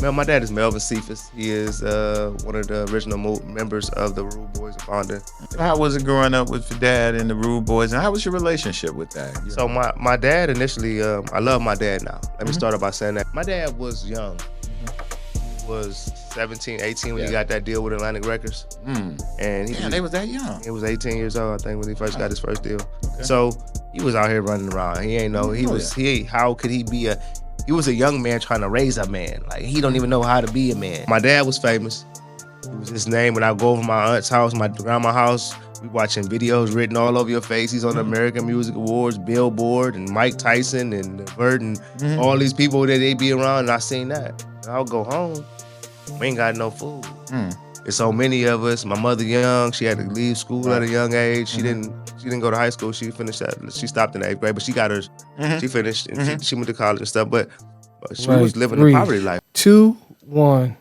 Well, my dad is Melvin Cephas. He is one of the original members of the Rude Boys of Fonda. How was it growing up with your dad and the Rude Boys, and how was your relationship with that? So my dad initially, I love my dad now. Let me start off by saying that. My dad was young. He was 17, 18 when he got that deal with Atlantic Records. And they was that young. He was 18 years old, I think, when he first got his first deal. Okay. So he was out here running around. He ain't know, how could he be he was a young man trying to raise a man. Like, he don't even know how to be a man. My dad was famous. It was his name. When I go over my aunt's house, my grandma's house, we watching videos written all over your face. He's on the American Music Awards, Billboard, and Mike Tyson, and Bert, and all these people that they be around, and I seen that. I'll go home. We ain't got no food. There's so many of us. My mother young. She had to leave school at a young age. She didn't go to high school. She finished that. She stopped in the 8th grade, but she got hers. She finished, and she went to college and stuff. But she was living a poverty life. 2, 1.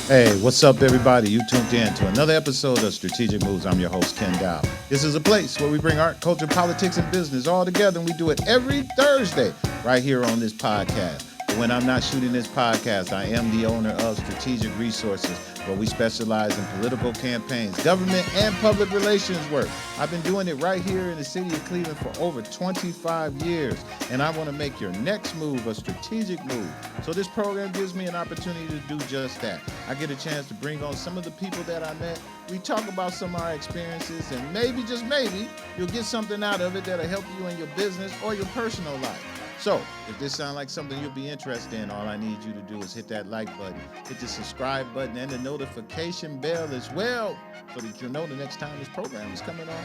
Hey, what's up, everybody? You tuned in to another episode of Strategic Moves. I'm your host, Ken Dow. This is a place where we bring art, culture, politics, and business all together, and we do it every Thursday right here on this podcast. But when I'm not shooting this podcast, I am the owner of Strategic Resources, where we specialize in political campaigns, government, and public relations work. I've been doing it right here in the city of Cleveland for over 25 years, and I want to make your next move a strategic move. So this program gives me an opportunity to do just that. I get a chance to bring on some of the people that I met. We talk about some of our experiences, and maybe, just maybe, you'll get something out of it that'll help you in your business or your personal life. So, if this sounds like something you'll be interested in, all I need you to do is hit that like button, hit the subscribe button, and the notification bell as well, so that you'll know the next time this program is coming on.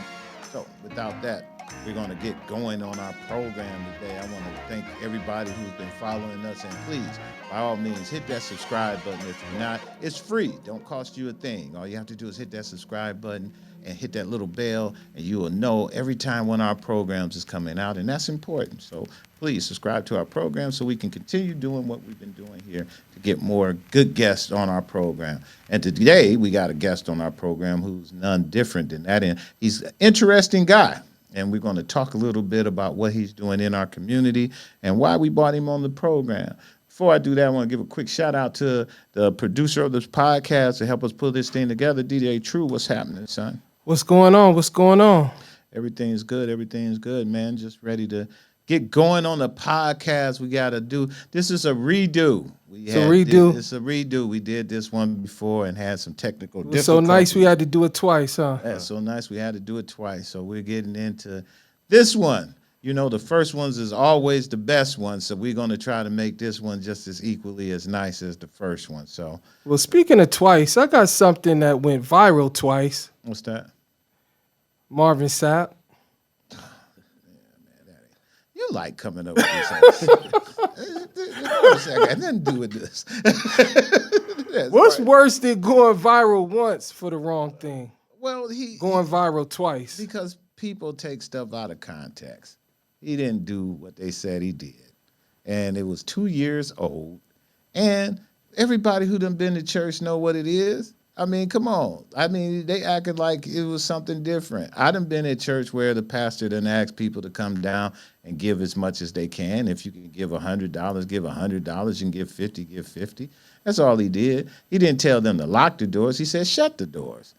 So, without that, we're going to get going on our program today. I want to thank everybody who's been following us, and please, by all means, hit that subscribe button. If you're not, it's free. Don't cost you a thing. All you have to do is hit that subscribe button and hit that little bell, and you will know every time one of our programs is coming out, and that's important. So please subscribe to our program so we can continue doing what we've been doing here to get more good guests on our program. And today we got a guest on our program who's none different than that. And he's an interesting guy, and we're going to talk a little bit about what he's doing in our community and why we brought him on the program. Before I do that, I want to give a quick shout out to the producer of this podcast to help us put this thing together. DJ True, what's happening, son? What's going on? What's going on? Everything's good. Everything's good, man. Just ready to get going on the podcast. We got to do. This is a redo. It's a redo. It's a redo. We did this one before and had some technical difficulties. It's so nice we had to do it twice, huh? Yeah, so nice we had to do it twice. So we're getting into this one. You know, the first ones is always the best one, so we're going to try to make this one just as equally as nice as the first one. So, well, speaking of twice, I got something that went viral twice. What's that? Marvin Sapp. Yeah, man, you like coming up with this. It had nothing to do with this. What's worse than going viral once for the wrong thing? Well, going viral twice. Because people take stuff out of context. He didn't do what they said he did. And it was 2 years old. And everybody who done been to church know what it is. I mean, come on. I mean, they acted like it was something different. I done been at church where the pastor done asked people to come down and give as much as they can. If you can give $100, give $100. You can give 50, give 50. That's all he did. He didn't tell them to lock the doors. He said, shut the doors.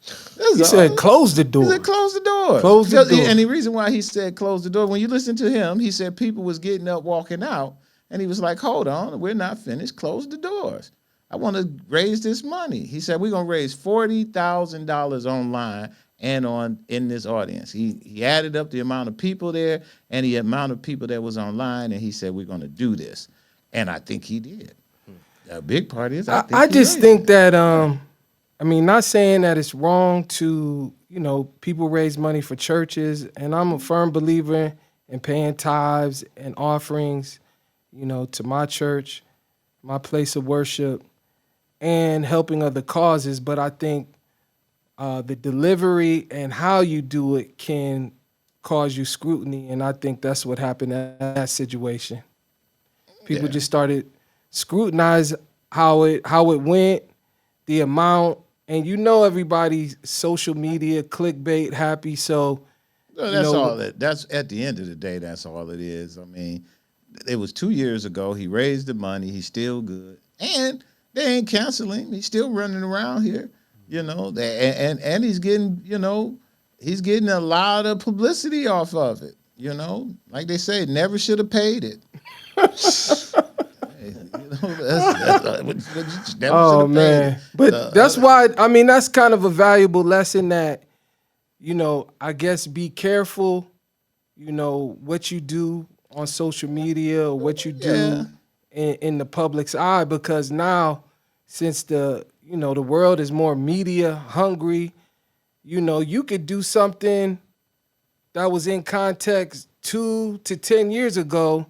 He said, close the door. He said, close the door. Close the door. And the reason why he said close the door, when you listen to him, he said people was getting up, walking out. And he was like, hold on, we're not finished. Close the doors. I want to raise this money. He said, we're going to raise $40,000 online and in this audience. He added up the amount of people there and the amount of people that was online, and he said, we're going to do this. And I think he did. A big part is I just think that, I mean, not saying that it's wrong to, people raise money for churches, and I'm a firm believer in paying tithes and offerings, to my church, my place of worship, and helping other causes. But I think the delivery and how you do it can cause you scrutiny, and I think that's what happened in that situation. People just started scrutinize how it went, the amount, and everybody's social media clickbait happy. So that's all it. That's at the end of the day. That's all it is. I mean, it was 2 years ago. He raised the money. He's still good, and They ain't canceling him. He's still running around here, you know. And he's getting, you know, he's getting a lot of publicity off of it, you know. Like they say, never should have paid it. Oh man, but that's why I mean that's kind of a valuable lesson that, you know, I guess be careful, you know, what you do on social media or what you do in the public's eye, because now since the world is more media hungry, you know, you could do something that was in context 2 to 10 years ago,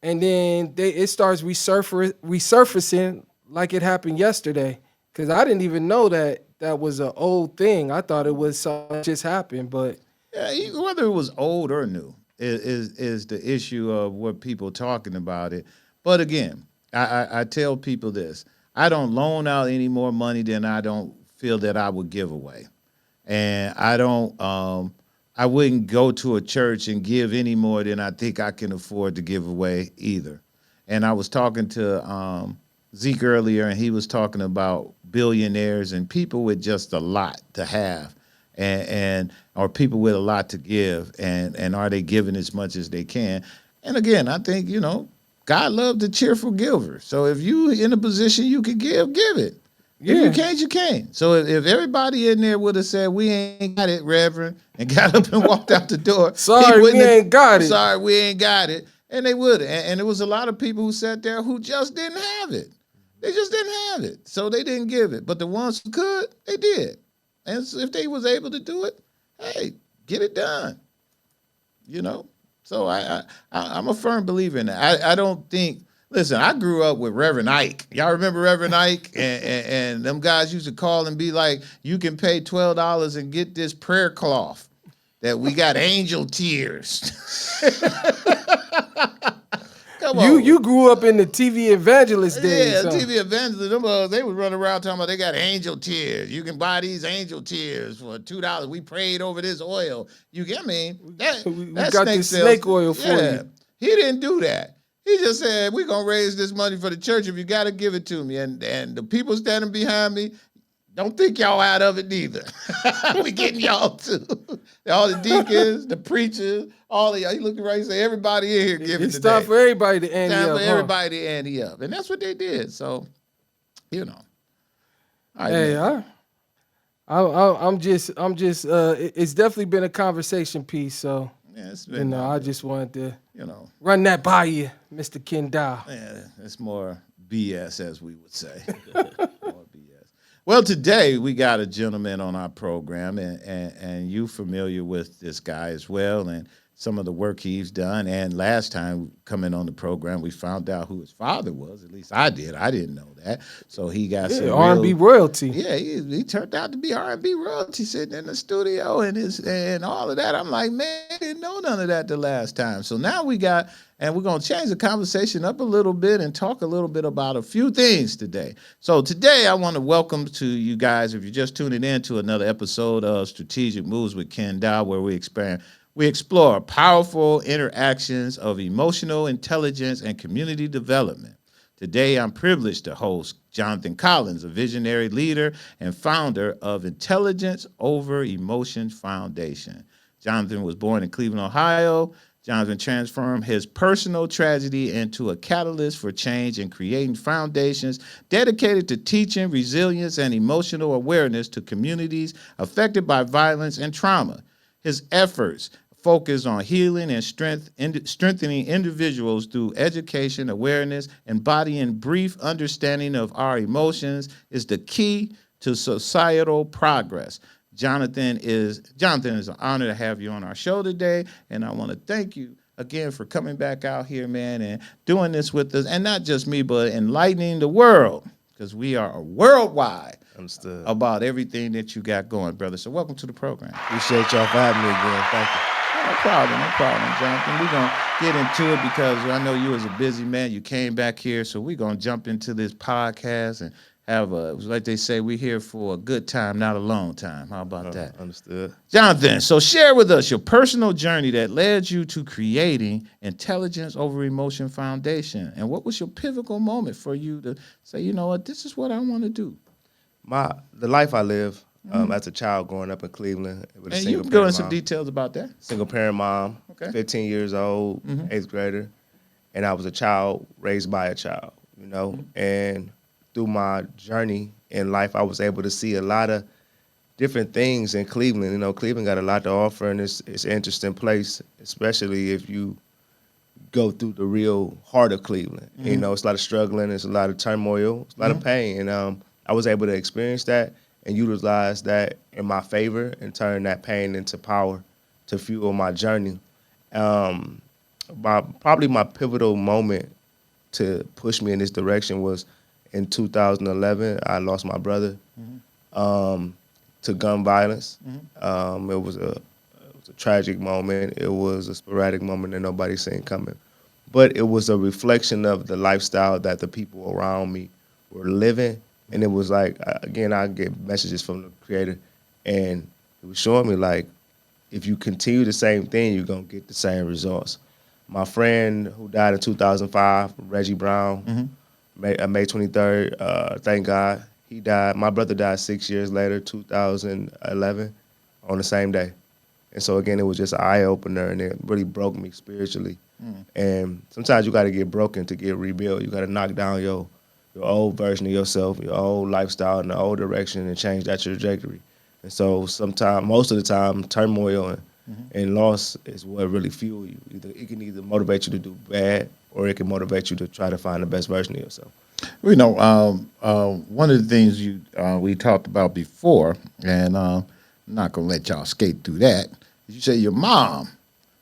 and then it starts resurfacing like it happened yesterday. Because I didn't even know that was an old thing. I thought it was something that just happened, but whether it was old or new is the issue of what people talking about it. But again, I tell people this: I don't loan out any more money than I don't feel that I would give away, and I don't. I wouldn't go to a church and give any more than I think I can afford to give away either. And I was talking to Zeke earlier, and he was talking about billionaires and people with just a lot to have, and or people with a lot to give, and are they giving as much as they can? And again, I think, you know, God loves the cheerful giver. So if you in a position you could give it. If you can't, you can't. So if everybody in there would have said, we ain't got it, Reverend, and got up and walked out the door. Sorry, we ain't got it. Sorry, we ain't got it. And they would. And there was a lot of people who sat there who just didn't have it. They just didn't have it. So they didn't give it. But the ones who could, they did. And so if they was able to do it, hey, get it done. You know? So I'm a firm believer in that. I don't think. Listen, I grew up with Reverend Ike. Y'all remember Reverend Ike? And them guys used to call and be like, you can pay $12 and get this prayer cloth that we got angel tears. Come on. You grew up in the TV evangelist days. Yeah, TV evangelist. They would run around talking about they got angel tears. You can buy these angel tears for $2. We prayed over this oil. We got this snake oil for you. He didn't do that. He just said, we're going to raise this money for the church. If you got to give it to me. And the people standing behind me, don't think y'all out of it neither. We getting y'all too. All the deacons, the preachers, all of y'all. He looked around and said, everybody in here give it today. It's time for everybody to ante up. Time for everybody to ante up. And that's what they did. So, you know. Hey, I'm just it's definitely been a conversation piece. So, yeah, it's been, I just wanted to, you know, run that by you, Mr. Kendall. Yeah, it's more BS, as we would say. More BS. Well, today we got a gentleman on our program, and you familiar with this guy as well, and some of the work he's done. And last time coming on the program, we found out who his father was. At least I did. I didn't know that. So he got some R&B royalty. Yeah, he turned out to be R&B royalty sitting in the studio and all of that. I'm like, man, I didn't know none of that the last time. So now we're going to change the conversation up a little bit and talk a little bit about a few things today. So today I want to welcome to you guys, if you're just tuning in to another episode of Strategic Moves with Ken Dow, where we explore powerful interactions of emotional intelligence and community development. Today, I'm privileged to host Jonathan Collins, a visionary leader and founder of Intelligence Over Emotion Foundation. Jonathan was born in Cleveland, Ohio. Jonathan transformed his personal tragedy into a catalyst for change and creating foundations dedicated to teaching resilience and emotional awareness to communities affected by violence and trauma. His efforts focus on healing and strengthening individuals through education, awareness, embodying brief understanding of our emotions is the key to societal progress. Jonathan, it is an honor to have you on our show today, and I want to thank you again for coming back out here, man, and doing this with us, and not just me, but enlightening the world, because we are worldwide. Understood. About everything that you got going, brother. So welcome to the program. Appreciate y'all for having me again. Thank you. No problem, Jonathan. We're going to get into it because I know you was a busy man. You came back here, so we're going to jump into this podcast have like they say, we're here for a good time, not a long time. How about that? Understood. Jonathan, so share with us your personal journey that led you to creating Intelligence Over Emotion Foundation. And what was your pivotal moment for you to say, you know what, this is what I want to do? The life I live as a child growing up in Cleveland with a And you single can go parent into some mom. details about that. Single parent mom, Okay. 15 years old, eighth grader, and I was a child raised by a child, you know. And through my journey in life, I was able to see a lot of different things in Cleveland. You know, Cleveland got a lot to offer, and it's an interesting place, especially if you go through the real heart of Cleveland. You know, it's a lot of struggling, it's a lot of turmoil, it's a lot of pain, and I was able to experience that and utilize that in my favor and turn that pain into power to fuel my journey. Probably my pivotal moment to push me in this direction was in 2011. I lost my brother to gun violence. It was a tragic moment. It was a sporadic moment that nobody seen coming. But it was a reflection of the lifestyle that the people around me were living. And it was like, again, I get messages from the creator, and it was showing me like, if you continue the same thing, you're going to get the same results. My friend who died in 2005, Reggie Brown, May 23rd, thank God, he died. My brother died 6 years later, 2011, on the same day. And so, again, it was just an eye-opener, and it really broke me spiritually. And sometimes you got to get broken to get rebuilt. You got to knock down your old version of yourself, your old lifestyle in the old direction, and change that trajectory. And so sometimes, most of the time, turmoil and loss is what really fuel you. It can either motivate you to do bad, or it can motivate you to try to find the best version of yourself. You know, one of the things we talked about before, and I'm not going to let y'all skate through that. You say your mom.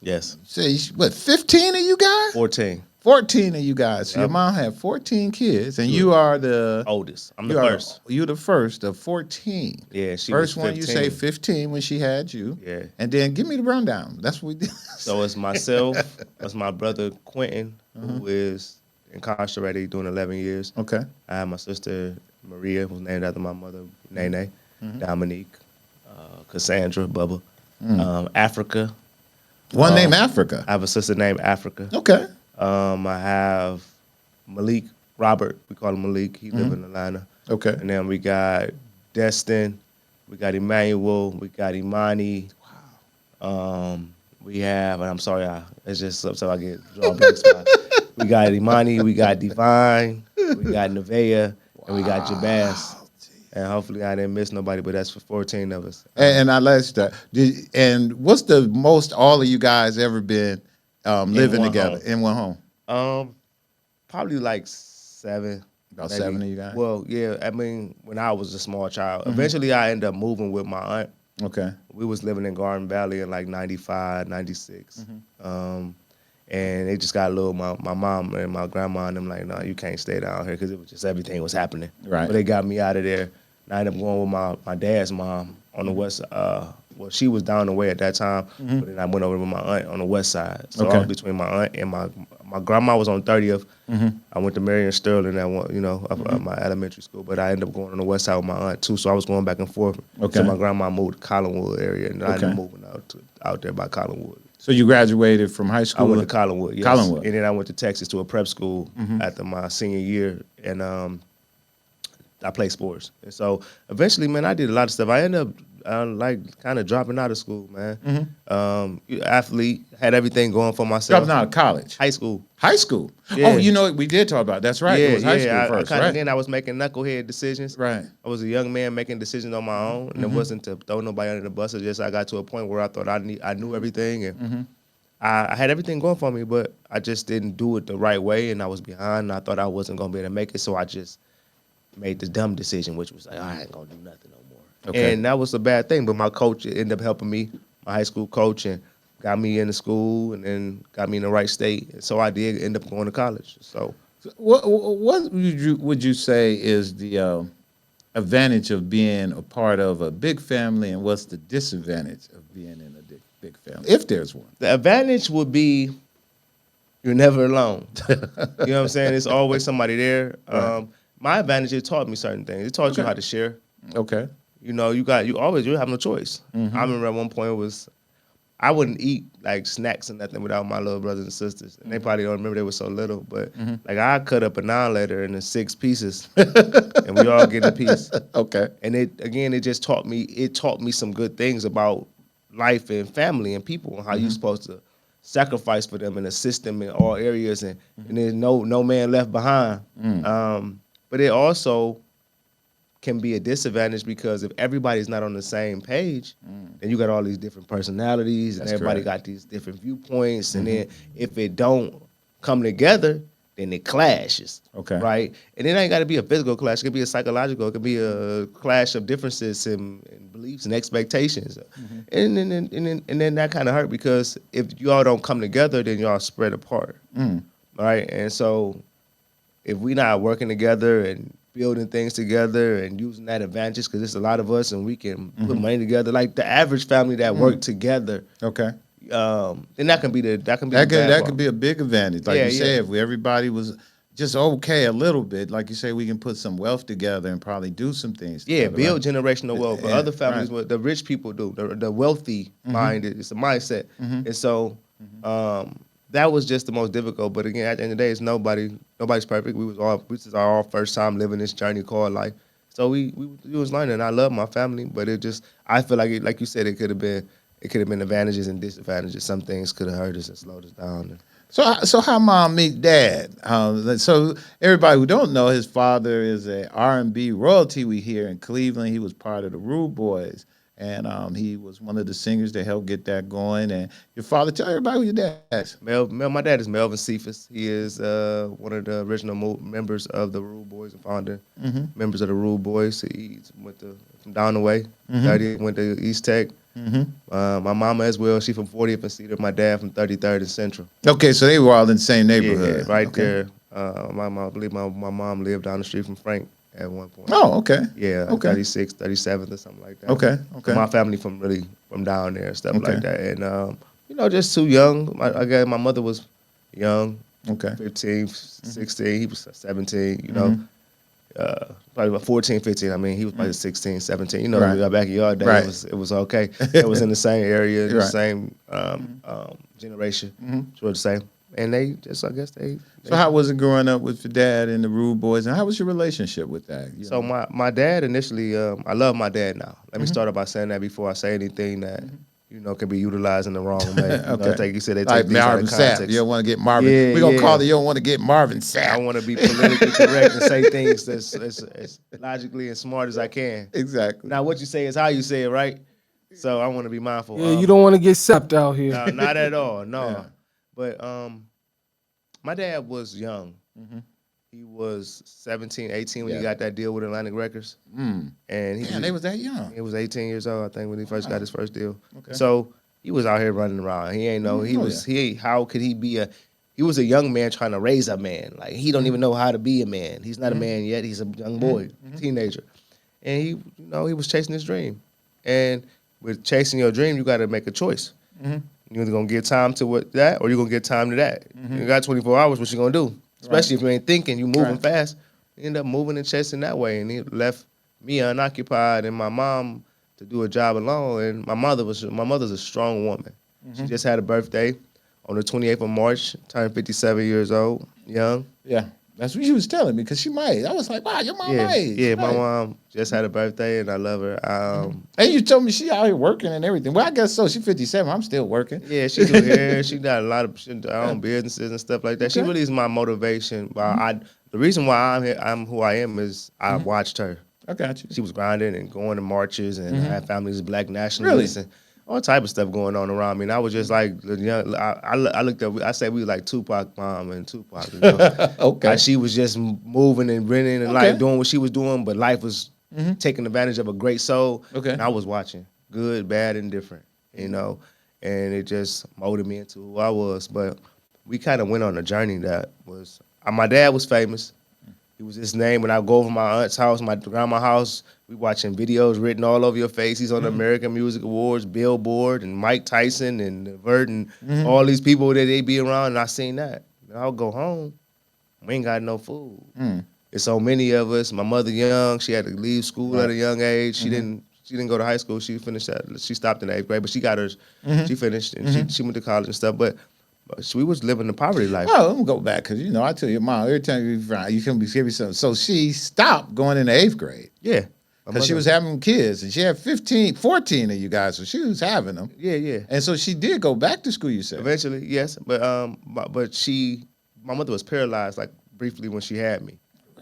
Yes. Say, what, 15 of you guys? 14. 14 of you guys. So Yep. your mom had 14 kids, and you are the Oldest. I'm the first. You're the first of 14. Yeah, she first was 15. one, you say 15 when she had you. Yeah. And then give me the rundown. That's what we did. So it's myself, it's my brother Quentin, who is incarcerated doing 11 years. Okay. I have my sister Maria, who's named after my mother, Nene, Dominique, Cassandra, Bubba, Africa. One named Africa. I have a sister named Africa. Okay. I have Malik Robert. We call him Malik. He live in Atlanta. Okay. And then we got Destin. We got Emmanuel. We got Imani. Wow. We have, and I'm sorry, it's just so I get drawn blank spot. We got Imani. We got Divine. We got Nevaeh. And we got Jabaz. And hopefully I didn't miss nobody, but that's for 14 of us. And I let that. And what's the most all of you guys ever been living together in one home? Probably like 7. About maybe. 7 of you guys? Well, yeah. I mean, when I was a small child, eventually I ended up moving with my aunt. Okay. We was living in Garden Valley in like 95, 96. And it just got a little, my mom and my grandma and them like, no, you can't stay down here because it was just everything was happening. Right. But they got me out of there. And I ended up going with my dad's mom on the west. Well, she was down the way at that time, but then I went over with my aunt on the west side. So I was between my aunt and my grandma was on 30th. I went to Marion Sterling at one, my elementary school, but I ended up going on the west side with my aunt too. So I was going back and forth. Okay. So my grandma moved to Collinwood area, and I ended up moving out there by Collinwood. So you graduated from high school? I went to Collinwood, yes. Collinwood. And then I went to Texas to a prep school after my senior year, and I played sports. And so eventually, man, I did a lot of stuff. I ended up kind of dropping out of school, man. Athlete, had everything going for myself. Dropping out of college? High school. High school? Yeah. Oh, you know, we did talk about it. That's right. It was high school first, right? Then I was making knucklehead decisions. Right. I was a young man making decisions on my own, and it wasn't to throw nobody under the bus. It's just I got to a point where I thought I knew everything, and I had everything going for me, but I just didn't do it the right way, and I was behind, and I thought I wasn't going to be able to make it, so I just made the dumb decision, which was like, I ain't going to do nothing no more. Okay. And that was a bad thing, but my coach ended up helping me, my high school coach, and got me into school and then got me in the right state. And so I did end up going to college. So what would you say is the advantage of being a part of a big family, and what's the disadvantage of being in a big family, if there's one? The advantage would be you're never alone. You know what I'm saying? There's always somebody there. Right. my advantage, it taught me certain things. It taught you how to share. Okay. You know, you have no choice. I remember at one point I wouldn't eat like snacks or nothing without my little brothers and sisters. And they probably don't remember they were so little, but like I cut up a non-letter into 6 pieces and we all get a piece. Okay. And it just taught me some good things about life and family and people and how you're supposed to sacrifice for them and assist them in all areas and there's no man left behind. But it also can be a disadvantage because if everybody's not on the same page, then you got all these different personalities and everybody got these different viewpoints. And then if it don't come together, then it clashes. Okay. Right? And it ain't got to be a physical clash. It could be a psychological. It could be a clash of differences in beliefs and expectations. And then that kind of hurt because if you all don't come together, then y'all spread apart. Right? And so if we not working together and building things together and using that advantage, because there's a lot of us and we can put money together, like the average family that work together. Okay. Then that can be that could be a big advantage. Like you said, if everybody was just okay a little bit, like you say, we can put some wealth together and probably do some things. Yeah, together, build generational wealth. But other families, what the rich people do, the wealthy mind, it's a mindset. And so that was just the most difficult. But again, at the end of the day, it's nobody's perfect. This is our first time living this journey called life. So we was learning. I love my family, but I feel like you said, it could have been advantages and disadvantages. Some things could have hurt us and slowed us down. So how mom meet dad? So everybody who don't know, his father is a R&B royalty we hear in Cleveland. He was part of the Rude Boys, and he was one of the singers that helped get that going. And your father, tell everybody who your dad is. My dad is Melvin Cephas. He is one of the original members of the Rude Boys and founder members of the Rude Boys. He went from down the way. Daddy went to East Tech. My mama as well. She from 40th and Cedar. My dad from 33rd and Central. Okay, so they were all in the same neighborhood. Yeah, right there. I believe my mom lived down the street from Frank at one point. Oh, okay. Yeah, okay. 36th, 37th or something like that. Okay. So my family from down there and stuff like that. And just too young. I guess my mother was young. Okay. 15, 16. He was 17. You know. Probably about 14, 15. I mean, he was probably 16, 17. You know, back in your day, it was okay. It was in the same area, the same generation, so to say. And they just, I guess they. So how was it growing up with your dad and the Rude Boys, and how was your relationship with that? So my dad initially, I love my dad now. Let me start off by saying that before I say anything that can be utilized in the wrong way. Like you said, they take things out of context. Sapp. You don't want to get Marvin. We're going to call it, you don't want to get Marvin Sapp. I want to be politically correct and say things that's as logically and smart as I can. Exactly. Now, what you say is how you say it, right? So I want to be mindful. Yeah, you don't want to get sapped out here. No, not at all, no. Yeah. But my dad was young. He was 17, 18 when he got that deal with Atlantic Records. And they was that young. He was 18 years old, I think, when he first got his first deal. Okay. So he was out here running around. He ain't know. How could he be he was a young man trying to raise a man. Like, he don't even know how to be a man. He's not a man yet. He's a young boy, teenager. And he was chasing his dream. And with chasing your dream, you got to make a choice. You're either going to give time to that or you're going to give time to that. You got 24 hours, what you going to do? Especially if you ain't thinking, you moving fast. You end up moving and chasing that way. And he left me unoccupied and my mom to do a job alone. And my mother's a strong woman. She just had a birthday on the 28th of March, turned 57 years old, young. Yeah, that's what she was telling me, because she might. I was like, wow, your mom my age. Yeah, my mom just had a birthday and I love her. And you told me she out here working and everything. Well, I guess so. She's 57. I'm still working. Yeah, she do hair. She got a lot of her own businesses and stuff like that. She really is my motivation. The reason why I'm who I am is I watched her. I got you. She was grinding and going to marches and had families of black nationalists and all type of stuff going on around me. And I was just like, I looked up, I said we were like Tupac mom and Tupac. You know? Like she was just moving and grinning and like doing what she was doing, but life was taking advantage of a great soul. And I was watching, good, bad, and different, you know, and it just molded me into who I was. But we kind of went on a journey that was, my dad was famous. He was his name. When I go over my aunt's house, my grandma's house, we watching videos written all over your face. He's on the American Music Awards, Billboard, and Mike Tyson and Vert and all these people that they be around. And I seen that. And I'll go home. We ain't got no food. It's so many of us. My mother young, she had to leave school at a young age. She didn't go to high school. She finished she stopped in the 8th grade, but she got hers. She finished and she went to college and stuff. But we was living the poverty life. Oh, let me go back because I tell your mom every time you can be give me something. So she stopped going in the 8th grade. Yeah. Because she was having kids, and she had 14 of you guys, so she was having them. Yeah. And so she did go back to school, you said? Eventually, yes. But my mother was paralyzed, like, briefly when she had me.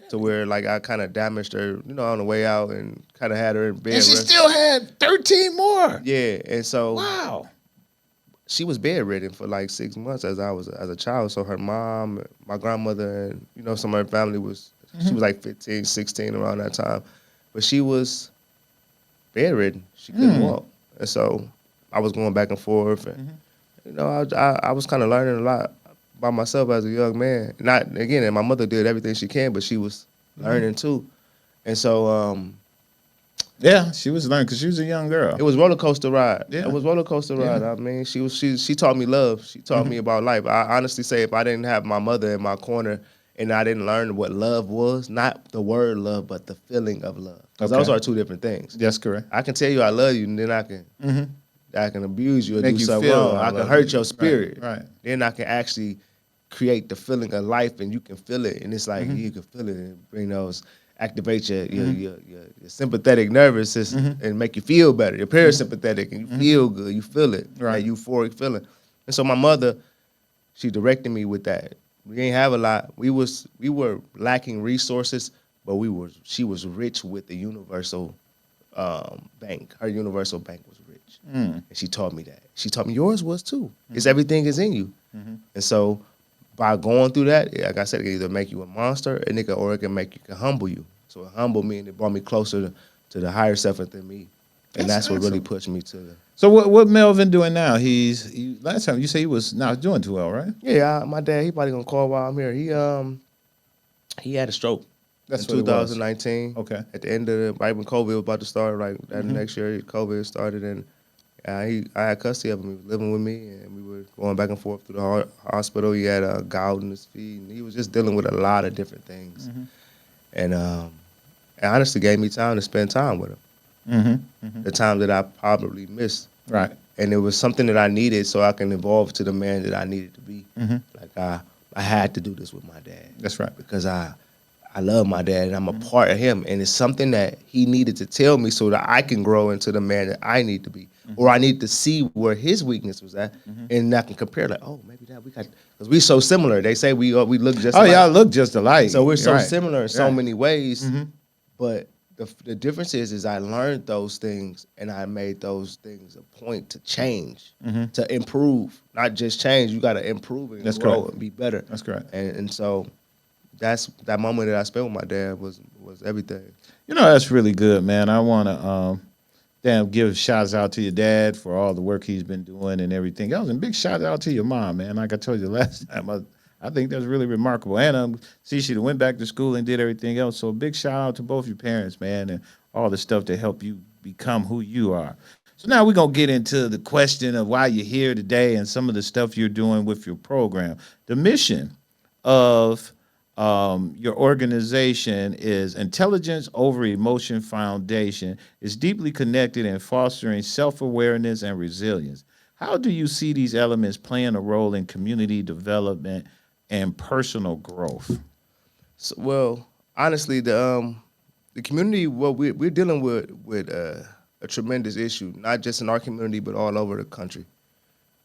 To where, like, I kind of damaged her, on the way out and kind of had her in bed. And she still had 13 more. Yeah, and so. Wow. She was bedridden for like 6 months as a child. So her mom, my grandmother, and some of her family she was like 15, 16 around that time. But she was bedridden. She couldn't walk. And so I was going back and forth. And, I was kind of learning a lot by myself as a young man. And my mother did everything she can, but she was learning too. And so, yeah, she was learning because she was a young girl. It was roller coaster ride. Yeah. It was roller coaster ride. I mean, she taught me love. She taught me about life. I honestly say if I didn't have my mother in my corner and I didn't learn what love was, not the word love, but the feeling of love. Because those are two different things. That's correct. I can tell you I love you, and then I can abuse you or Make do you something feel wrong. I can hurt your spirit. Right. Then I can actually create the feeling of life, and you can feel it, and it's like you can feel it and bring those. Activate your sympathetic nervous system and make you feel better. Your parasympathetic and you feel good. You feel it, right? That euphoric feeling. And so my mother, she directed me with that. We ain't have a lot. We were lacking resources, but she was rich with the universal bank. Her universal bank was rich, and she taught me that. She taught me yours was too. It's everything is in you, and so. By going through that, like I said, it can either make you a monster or it can humble you. So it humbled me and it brought me closer to the higher self within me. And that's what really pushed me to the... So what Melvin doing now? Last time you said he was not doing too well, right? Yeah, my dad, he probably gonna call while I'm here. He had a stroke in 2019. Okay. At the end of right when COVID was about to start, right that next year COVID started, and I had custody of him. He was living with me, and we were going back and forth through the hospital. He had a gout in his feet, and he was just dealing with a lot of different things. And it honestly gave me time to spend time with him. The time that I probably missed. Right. And it was something that I needed so I can evolve to the man that I needed to be. Like I had to do this with my dad. That's right. Because I love my dad and I'm a part of him, and it's something that he needed to tell me so that I can grow into the man that I need to be, or I need to see where his weakness was at, and I can compare like, oh, maybe that we got, because we so similar. They say we look just. Oh, y'all look just alike. So we're so similar in so many ways, but the difference is I learned those things and I made those things a point to change, to improve, not just change. You got to improve and grow and be better. That's correct. And so. That moment that I spent with my dad was everything. That's really good, man. I want to give shouts out to your dad for all the work he's been doing and everything else. And big shout out to your mom, man. Like I told you last time, I think that's really remarkable. And see, she went back to school and did everything else. So big shout out to both your parents, man, and all the stuff to help you become who you are. So now we're going to get into the question of why you're here today and some of the stuff you're doing with your program. The mission of your organization is Intelligence Over Emotion Foundation. Is deeply connected in fostering self-awareness and resilience. How do you see these elements playing a role in community development and personal growth? So, well, honestly, the community, we're dealing with a tremendous issue, not just in our community, but all over the country.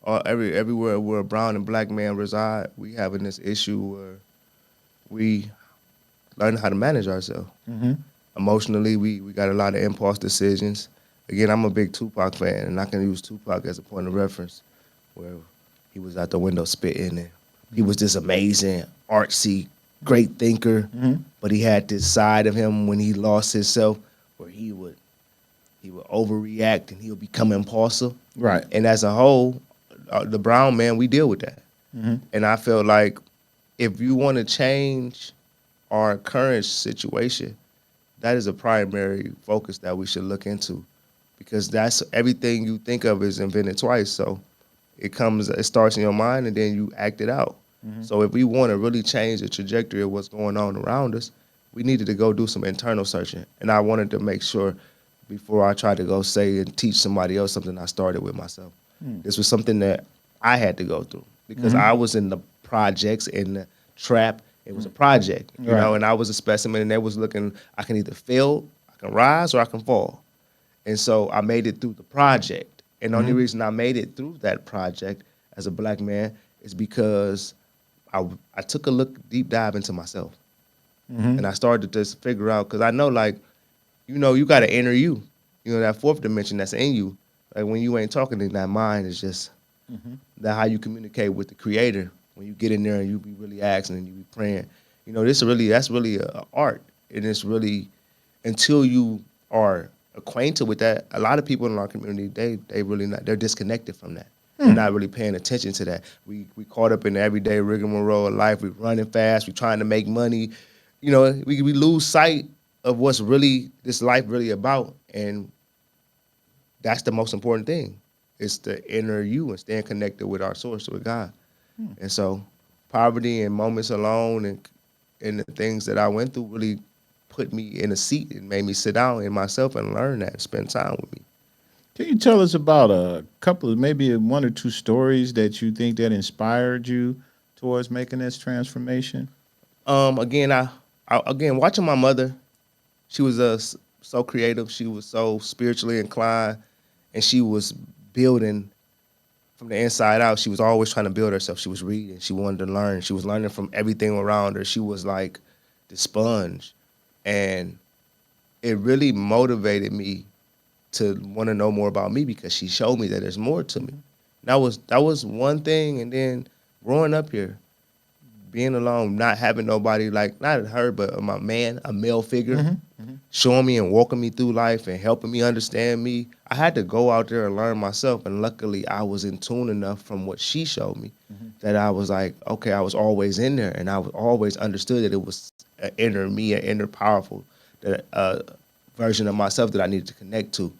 Everywhere where a brown and black man reside, we having this issue where we learn how to manage ourselves. Emotionally, we got a lot of impulse decisions. Again, I'm a big Tupac fan, and I can use Tupac as a point of reference, where he was out the window spitting, and he was this amazing, artsy, great thinker, but he had this side of him when he lost himself, where he would overreact and he would become impulsive. Right. And as a whole, the brown man, we deal with that. And I feel like if you want to change our current situation, that is a primary focus that we should look into, because that's everything you think of is invented twice. So it starts in your mind and then you act it out. So if we want to really change the trajectory of what's going on around us, we needed to go do some internal searching. And I wanted to make sure before I tried to go say and teach somebody else something, I started with myself. This was something that I had to go through because I was in the projects, in the trap. It was a project, you know, and I was a specimen, and they was looking, I can either fail, I can rise, or I can fall. And so I made it through the project. And the only reason I made it through that project as a black man is because I took a deep dive into myself. And I started to just figure out, because I know, like, you know, you got to enter you. You know, that fourth dimension that's in you. Like, when you ain't talking, in that mind is just that how you communicate with the creator. When you get in there and you be really asking and you be praying. You know, that's really a art. And it's really, until you are acquainted with that, a lot of people in our community, they really not, they're disconnected from that. They're not really paying attention to that. We caught up in the everyday rigmarole of life. We running fast. We trying to make money. You know, we lose sight of what's really this life really about, and that's the most important thing. It's the inner you and staying connected with our source, with God. And so, poverty and moments alone and the things that I went through really put me in a seat and made me sit down in myself and learn that and spend time with me. Can you tell us about a couple of, maybe one or two stories that you think that inspired you towards making this transformation? Again, again, watching my mother, she was so creative. She was so spiritually inclined, and she was building from the inside out. She was always trying to build herself. She was reading. She wanted to learn. She was learning from everything around her. She was like the sponge, and it really motivated me to want to know more about me because she showed me that there's more to me. That was one thing, and then growing up here, being alone, not having nobody, like, not her, but my man, a male figure, showing me and walking me through life and helping me understand me. I had to go out there and learn myself, and luckily I was in tune enough from what she showed me that I was like, okay, I was always in there, and I was always understood that it was an inner me, an inner powerful version of myself that I needed to connect to.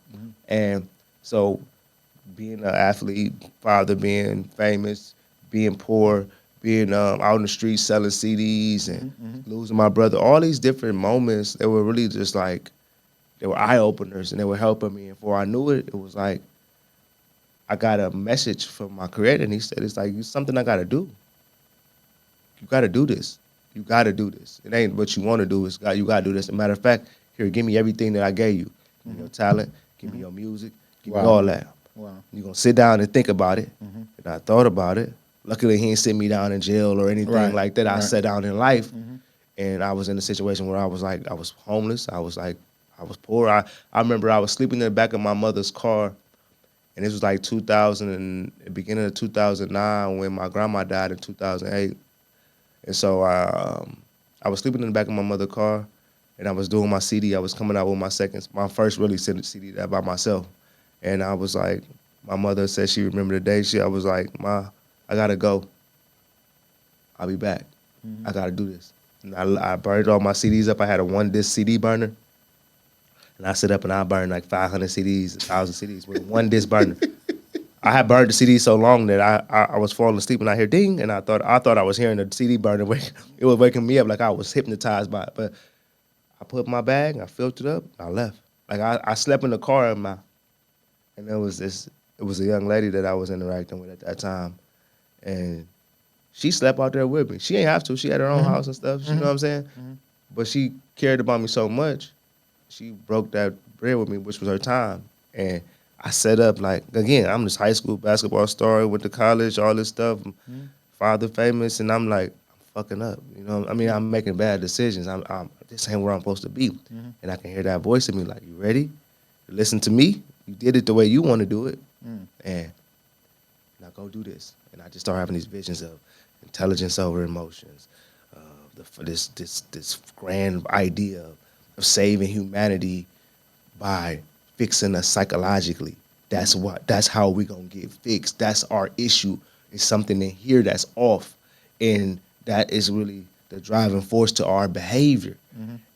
And so being an athlete, father, being famous, being poor, being out in the streets selling CDs and losing my brother, all these different moments, they were really just like, they were eye-openers, and they were helping me. And before I knew it, it was like, I got a message from my creator, and he said, it's like, it's something I got to do. You got to do this. You got to do this. It ain't what you want to do. You got to do this. As a matter of fact, here, give me everything that I gave you. Give me your talent, give me your music, give me all that. Wow. You're going to sit down and think about it. And I thought about it. Luckily, he didn't sit me down in jail or anything like that. I sat down in life, and I was in a situation where I was like, I was homeless. I was poor. I remember I was sleeping in the back of my mother's car, and this was like 2000 and the beginning of 2009 when my grandma died in 2008. And so I was sleeping in the back of my mother's car, and I was doing my CD. I was coming out with my first really CD that by myself. And I was like, my mother said she remembered the day. I was like, Ma, I gotta go. I'll be back. I gotta do this. And I burned all my CDs up. I had a 1-disc CD burner. And I sit up and I burned like 500 CDs, 1,000 CDs with 1-disc burner. I had burned the CD so long that I was falling asleep and I hear ding, and I thought I was hearing the CD burner. It was waking me up like I was hypnotized by it. But I put my bag, I filled it up, I left. Like I slept in the car and it was a young lady that I was interacting with at that time. And she slept out there with me. She ain't have to. She had her own house and stuff. You know what I'm saying? But she cared about me so much. She broke that bread with me, which was her time. And I set up, like, again, I'm this high school basketball star, went to college, all this stuff, father famous, and I'm like, I'm fucking up. You know, I mean, I'm making bad decisions. This ain't where I'm supposed to be. And I can hear that voice in me, like, you ready? Listen to me. You did it the way you want to do it. And now go do this. And I just start having these visions of intelligence over emotions, this grand idea of saving humanity by fixing us psychologically. That's how we gonna get fixed. That's our issue. It's something in here that's off, and that is really the driving force to our behavior.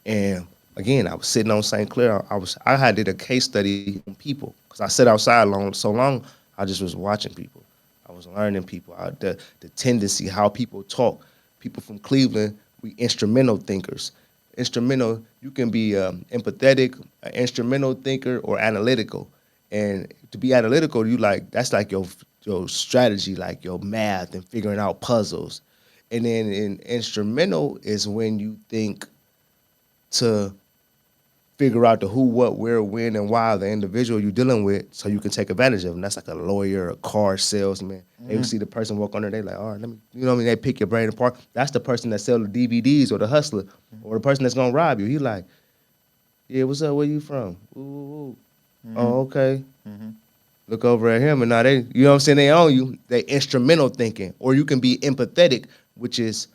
And again, I was sitting on St. Clair. I had did a case study on people because I sat outside so long. I just was watching people. I was learning people. The tendency, how people talk. People from Cleveland, we instrumental thinkers. instrumental. You can be empathetic, an instrumental thinker, or analytical. And to be analytical, that's like your strategy, like your math and figuring out puzzles. And then in instrumental is when you think to figure out the who, what, where, when, and why of the individual you're dealing with, so you can take advantage of them. That's like a lawyer, a car salesman. They would see the person walk under, they like, all right, let me, you know what I mean? They pick your brain apart. That's the person that sell the DVDs or the hustler or the person that's gonna rob you. He like, yeah, what's up? Where you from? Ooh, ooh, ooh. Oh, okay. Look over at him, and now they, you know what I'm saying? They own you. They instrumental thinking, or you can be empathetic, which is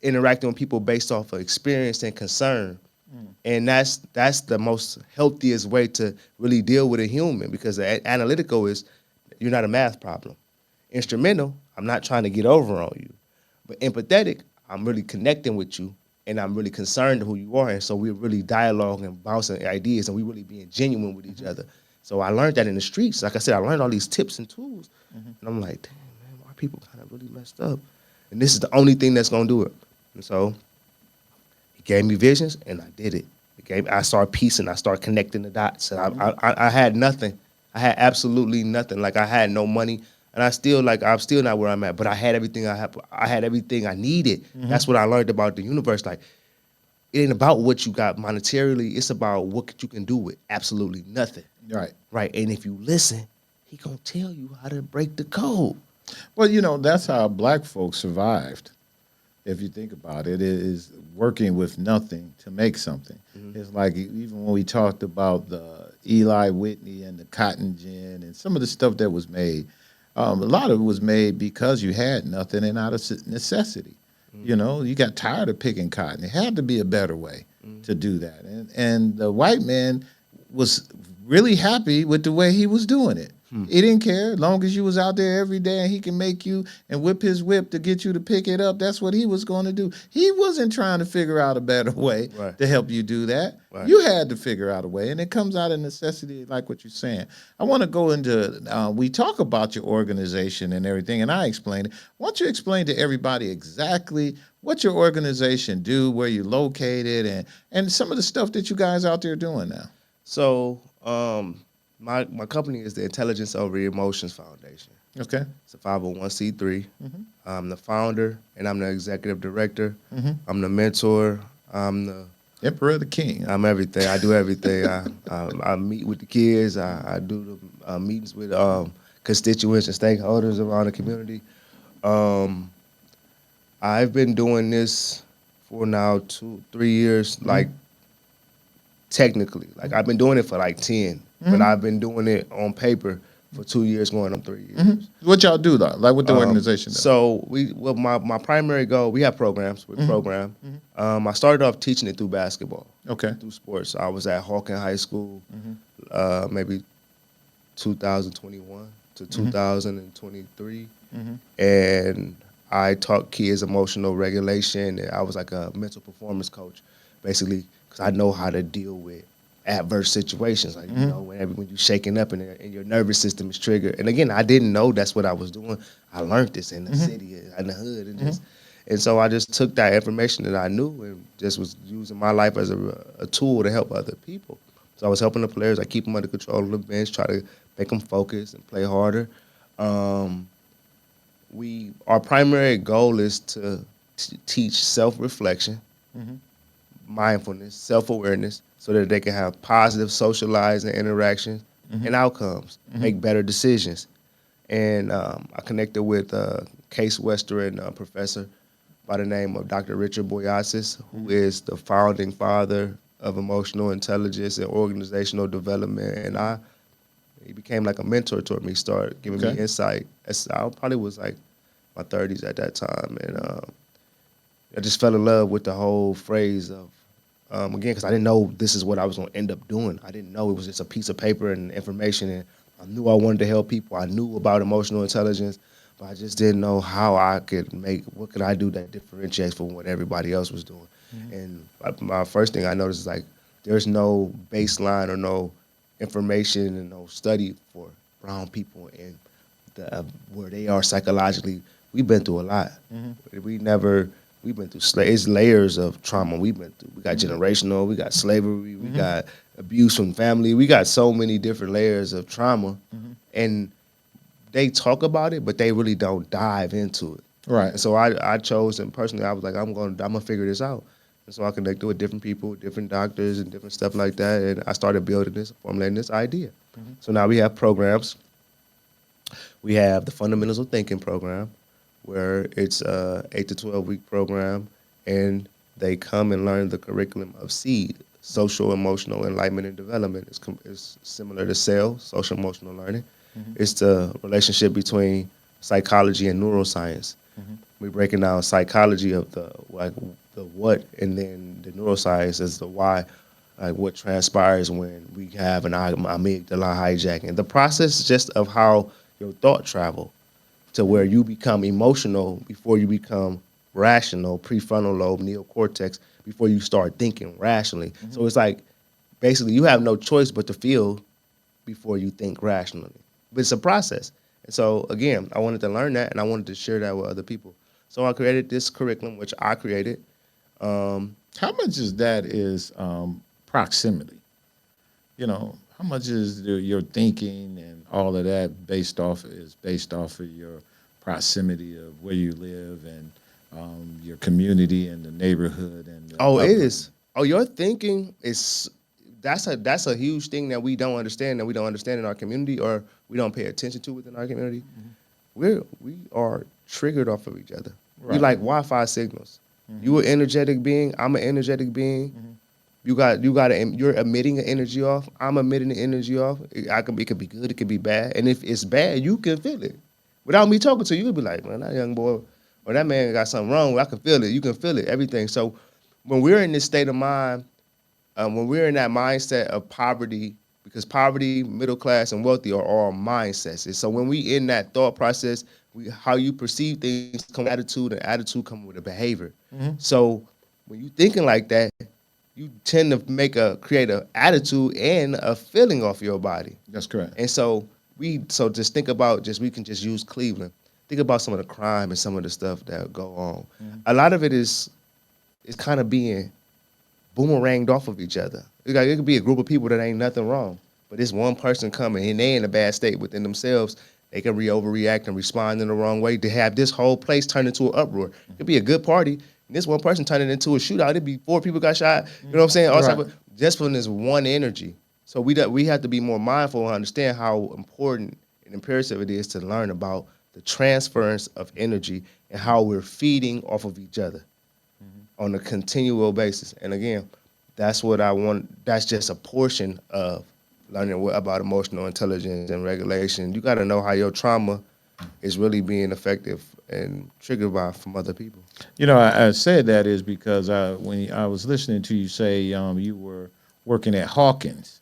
interacting with people based off of experience and concern. And that's the most healthiest way to really deal with a human, because analytical is you're not a math problem. Instrumental, I'm not trying to get over on you. But empathetic, I'm really connecting with you and I'm really concerned who you are. And so we're really dialoguing and bouncing ideas and we really being genuine with each other. So I learned that in the streets. Like I said, I learned all these tips and tools. And I'm like, damn, man, why people kind of really messed up? And this is the only thing that's going to do it. And so he gave me visions and I did it. I started piecing, I started connecting the dots. And I had nothing. I had absolutely nothing. Like I had no money. And I'm still not where I'm at, but I had everything I had everything I needed. That's what I learned about the universe. Like, it ain't about what you got monetarily. It's about what you can do with absolutely nothing. Right. Right. And if you listen, he gonna tell you how to break the code. Well, that's how Black folks survived. If you think about it, it is working with nothing to make something. It's like even when we talked about the Eli Whitney and the cotton gin and some of the stuff that was made, a lot of it was made because you had nothing and out of necessity. You got tired of picking cotton. It had to be a better way to do that. And the white man was really happy with the way he was doing it. He didn't care. As long as you was out there every day and he can make you and whip his whip to get you to pick it up, that's what he was going to do. He wasn't trying to figure out a better way to help you do that. Right. You had to figure out a way, and it comes out of necessity, like what you're saying. I want to go into, we talk about your organization and everything, and I explained it. Why don't you explain to everybody exactly what your organization do, where you're located, and some of the stuff that you guys out there doing now? So, my company is the Intelligence Over Emotions Foundation. Okay. It's a 501c3. I'm the founder and I'm the executive director. I'm the mentor. I'm the Emperor of the King. I'm everything. I do everything. I meet with the kids. I do the meetings with constituents and stakeholders around the community. I've been doing this for now 2-3 years, like technically. Like I've been doing it for like 10, but I've been doing it on paper for 2 years, going on 3 years. What y'all do though? Like what the organization does? So my primary goal, we have programs. We program. I started off teaching it through basketball. Okay. Through sports. I was at Hawken High School, maybe 2021 to 2023, and I taught kids emotional regulation. And I was like a mental performance coach, basically, because I know how to deal with adverse situations, like when you're shaking up and your nervous system is triggered. And again, I didn't know that's what I was doing. I learned this in the city, in the hood, and so I just took that information that I knew and just was using my life as a tool to help other people. So I was helping the players. I keep them under control of the bench, try to make them focus and play harder. Our primary goal is to teach self-reflection, mindfulness, self-awareness, so that they can have positive socializing interactions and outcomes, make better decisions. And I connected with a Case Western professor by the name of Dr. Richard Boyasis, who is the founding father of emotional intelligence and organizational development. And he became like a mentor to me. He started giving me insight. I probably was like my 30s at that time. And I just fell in love with the whole phrase of, again, because I didn't know this is what I was going to end up doing. I didn't know it was just a piece of paper and information. And I knew I wanted to help people. I knew about emotional intelligence, but I just didn't know how I could what could I do that differentiates from what everybody else was doing. And my first thing I noticed is like, there's no baseline or no information and no study for brown people and where they are psychologically. We've been through a lot. We we've been through it's layers of trauma we've been through. We got generational, we got slavery, we got abuse from family, we got so many different layers of trauma, and they talk about it, but they really don't dive into it. Right. And so I chose, and personally, I was like, I'm gonna figure this out. And so I connected with different people, different doctors, and different stuff like that, and I started building this, formulating this idea. So now we have programs. We have the Fundamentals of Thinking program, where it's a 8 to 12 week program, and they come and learn the curriculum of SEED, Social Emotional Enlightenment and Development. It's similar to SEL, Social Emotional Learning. It's the relationship between psychology and neuroscience. We're breaking down psychology of the what, and then the neuroscience is the why, like what transpires when we have an amygdala hijacking. The process just of how your thought travel to where you become emotional before you become rational, prefrontal lobe, neocortex, before you start thinking rationally. So it's like basically you have no choice but to feel before you think rationally. But it's a process. And so again, I wanted to learn that, and I wanted to share that with other people. So I created this curriculum, which I created. How much is that proximity? You know, how much is your thinking and all of that based off of your proximity of where you live and your community and the neighborhood and the it is. Your thinking is that's a huge thing that we don't understand in our community, or we don't pay attention to within our community. We are triggered off of each other. We like Wi-Fi signals. You an energetic being, I'm an energetic being. You're emitting an energy off, I'm emitting the energy off. It could be good, it could be bad. And if it's bad, you can feel it. Without me talking to you, you'll be like, man, that young boy or that man got something wrong. I can feel it. You can feel it, everything. So when we're in this state of mind, when we're in that mindset of poverty, because poverty, middle class, and wealthy are all mindsets. And so when we in that thought process, how you perceive things come with attitude, and attitude come with a behavior. So when you thinking like that, you tend to create an attitude and a feeling off your body. That's correct. And so just think about we can just use Cleveland. Think about some of the crime and some of the stuff that go on. A lot of it is kind of being boomeranged off of each other. It could be a group of people that ain't nothing wrong, but it's one person coming and they in a bad state within themselves. They can overreact and respond in the wrong way to have this whole place turn into an uproar. It could be a good party, and this one person turned it into a shootout. It'd be 4 people got shot. You know what I'm saying? Just from this one energy. So we have to be more mindful and understand how important and imperative it is to learn about the transference of energy and how we're feeding off of each other on a continual basis. And again, that's what I want. That's just a portion of learning about emotional intelligence and regulation. You got to know how your trauma is really being effective and triggered from other people. You know, I said that is because when I was listening to you say you were working at Hawkins,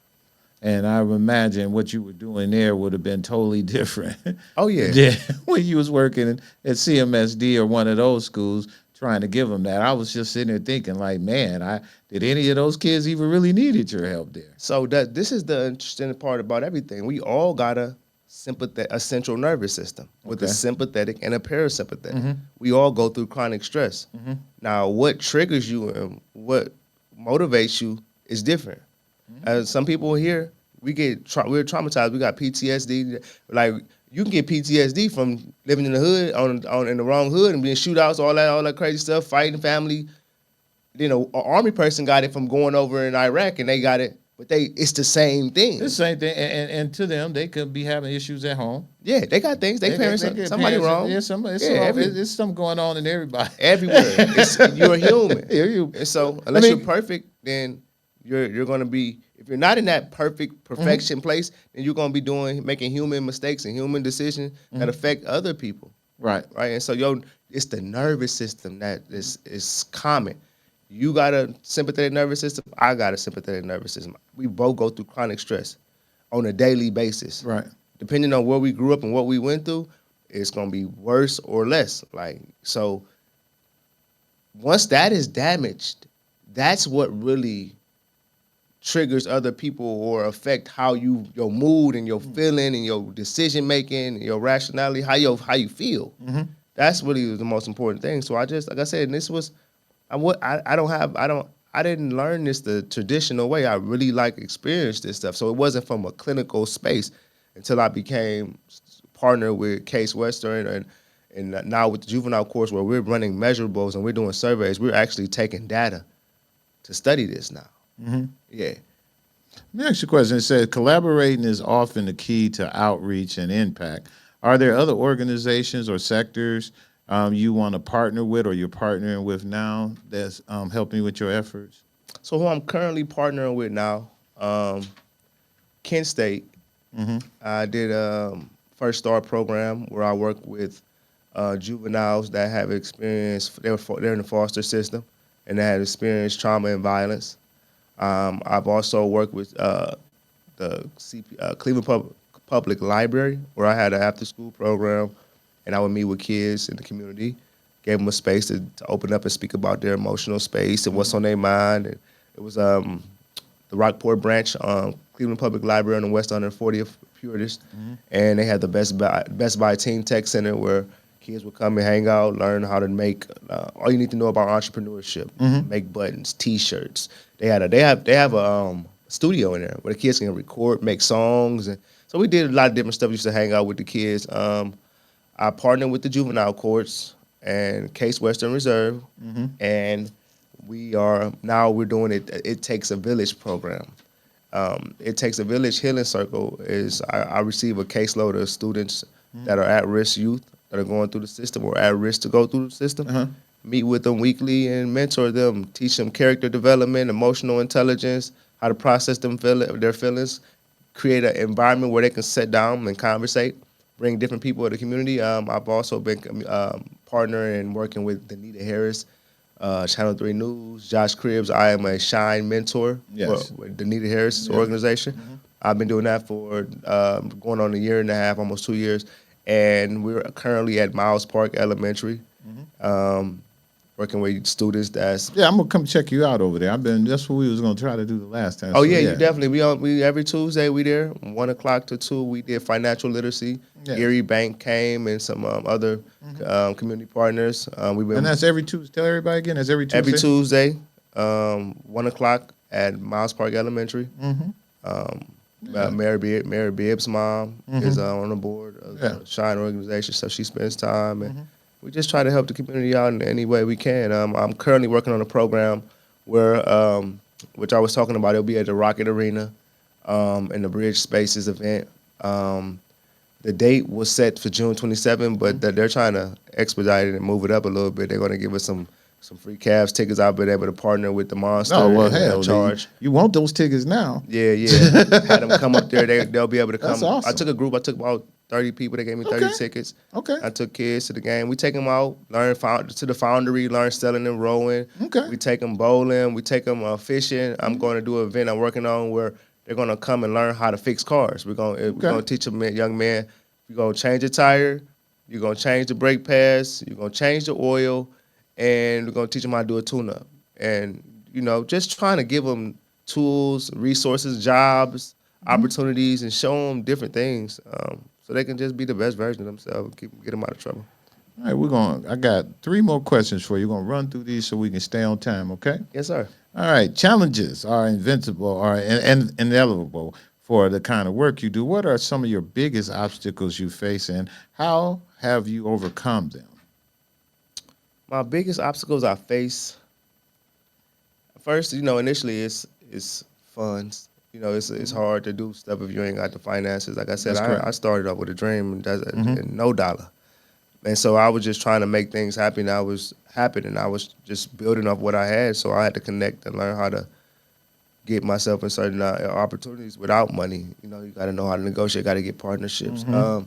and I imagine what you were doing there would have been totally different. Oh, yeah. Yeah, when you was working at CMSD or one of those schools trying to give them that. I was just sitting there thinking like, man, did any of those kids even really needed your help there? So this is the interesting part about everything. We all got a central nervous system with a sympathetic and a parasympathetic. We all go through chronic stress. Now, what triggers you and what motivates you is different. As some people here, we're traumatized. We got PTSD. Like you can get PTSD from living in the hood, in the wrong hood, and being shootouts, all that crazy stuff, fighting family. You know, an army person got it from going over in Iraq, and they got it, but it's the same thing. It's the same thing, and to them, they could be having issues at home. Yeah, they got things. They parents, somebody wrong. Yeah, there's something going on in everybody. Everywhere. You're a human. And so unless you're perfect, then you're going to be. If you're not in that perfection place, then you're going to be making human mistakes and human decisions that affect other people. Right. And so it's the nervous system that is common. You got a sympathetic nervous system. I got a sympathetic nervous system. We both go through chronic stress on a daily basis. Right. Depending on where we grew up and what we went through, it's going to be worse or less. So once that is damaged, that's what really triggers other people or affect how your mood and your feeling and your decision making and your rationality, how you feel. That's really the most important thing. So I just, like I said, and this was, I didn't learn this the traditional way. I really experienced this stuff. So it wasn't from a clinical space until I became partner with Case Western and now with the juvenile course where we're running measurables and we're doing surveys. We're actually taking data to study this now. Yeah. Let me ask you a question. It says collaborating is often the key to outreach and impact. Are there other organizations or sectors you want to partner with or you're partnering with now that's helping you with your efforts? So who I'm currently partnering with now, Kent State. I did First Start program where I work with juveniles that have experienced, they're in the foster system and they had experienced trauma and violence. I've also worked with the Cleveland Public Library, where I had an after-school program, and I would meet with kids in the community, gave them a space to open up and speak about their emotional space and what's on their mind. And it was the Rockport branch, Cleveland Public Library on the West 140th Purist, and they had the Best Buy Teen Tech Center where kids would come and hang out, learn how to make all you need to know about entrepreneurship, make buttons, T-shirts. They have a studio in there where the kids can record, make songs, and so we did a lot of different stuff. We used to hang out with the kids. I partnered with the juvenile courts and Case Western Reserve, and we're doing it. It Takes a Village program. It Takes a Village Healing Circle is I receive a caseload of students that are at-risk youth that are going through the system or at risk to go through the system. Meet with them weekly and mentor them, teach them character development, emotional intelligence, how to process their feelings, create an environment where they can sit down and conversate, bring different people to the community. I've also been partnering and working with Danita Harris, Channel 3 News, Josh Cribbs. I am a Shine mentor with Danita Harris' organization. I've been doing that for going on a year and a half, almost 2 years. And we're currently at Miles Park Elementary, working with students I'm gonna come check you out over there. That's what we was gonna try to do the last time. Oh, so, you definitely. We every Tuesday we there, 1 o'clock to 2. We did financial literacy. Erie Bank came and some other community partners. And that's every Tuesday. Tell everybody again. That's every Tuesday. Every Tuesday, 1 o'clock at Miles Park Elementary. Mary Bibb's mom is on the board of the Shine organization, so she spends time and we just try to help the community out in any way we can. I'm currently working on a program where, which I was talking about, it'll be at the Rocket Arena in the Bridge Spaces event. The date was set for June 27, but they're trying to expedite it and move it up a little bit. They're going to give us some free Cavs tickets. I've been able to partner with the Monster. Oh, well, hell, charge. You want those tickets now. Yeah. Had them come up there. They'll be able to come. That's awesome. I took a group. I took about 30 people. They gave me 30 tickets. Okay. I took kids to the game. We take them out, learn to the Foundry, learn selling and rowing. Okay. We take them bowling. We take them fishing. I'm going to do an event I'm working on where they're going to come and learn how to fix cars. We're going to teach them, young man, you're going to change a tire, you're going to change the brake pads, you're going to change the oil, and we're going to teach them how to do a tune-up. And, just trying to give them tools, resources, jobs, opportunities, and show them different things so they can just be the best version of themselves and get them out of trouble. All right, I got 3 more questions for you. We're going to run through these so we can stay on time, okay? Yes, sir. All right, challenges are inevitable or inevitable for the kind of work you do. What are some of your biggest obstacles you face, and how have you overcome them? My biggest obstacles I face, first, initially it's funds. It's hard to do stuff if you ain't got the finances. Like I said, I started off with a dream and no dollar. And so I was just trying to make things happen. I was just building off what I had. So I had to connect and learn how to get myself in certain opportunities without money. You got to know how to negotiate, got to get partnerships. The